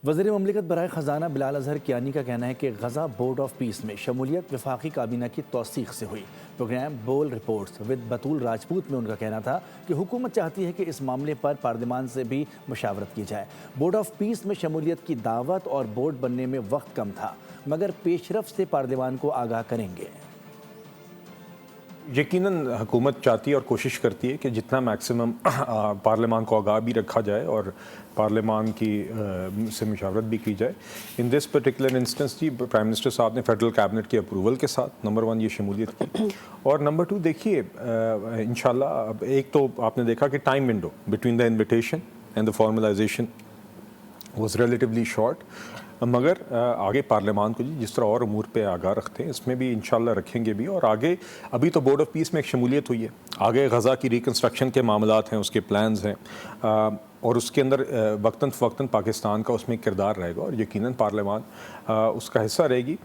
وزیر مملکت برائے خزانہ بلال اظہر کیانی کا کہنا ہے کہ غزہ بورڈ آف پیس میں شمولیت وفاقی کابینہ کی توثیق سے ہوئی۔ پروگرام بول رپورٹس ود بطول راجپوت میں ان کا کہنا تھا کہ حکومت چاہتی ہے کہ اس معاملے پر پارلیمان سے بھی مشاورت کی جائے۔ بورڈ آف پیس میں شمولیت کی دعوت اور بورڈ بننے میں وقت کم تھا، مگر پیش رفت سے پارلیمان کو آگاہ کریں گے۔ یقیناً حکومت چاہتی ہے اور کوشش کرتی ہے کہ جتنا میکسیمم پارلیمان کو آگاہ بھی رکھا جائے اور پارلیمان کی سے مشاورت بھی کی جائے۔ ان دس پرٹیکولر انسٹنس جی پرائم منسٹر صاحب نے فیڈرل کیبنٹ کی اپروول کے ساتھ نمبر 1 یہ شمولیت کی، اور نمبر 2 دیکھیے انشاءاللہ اب ایک تو آپ نے دیکھا کہ time window between the invitation and the formalisation was relatively short, مگر آگے پارلیمان کو جس طرح اور امور پہ آگاہ رکھتے ہیں اس میں بھی انشاءاللہ رکھیں گے بھی، اور آگے ابھی تو بورڈ آف پیس میں ایک شمولیت ہوئی ہے، آگے غزہ کی ریکنسٹرکشن کے معاملات ہیں، اس کے پلانز ہیں، اور اس کے اندر وقتاً فوقتاً پاکستان کا اس میں کردار رہے گا، اور یقیناً پارلیمان اس کا حصہ رہے گی۔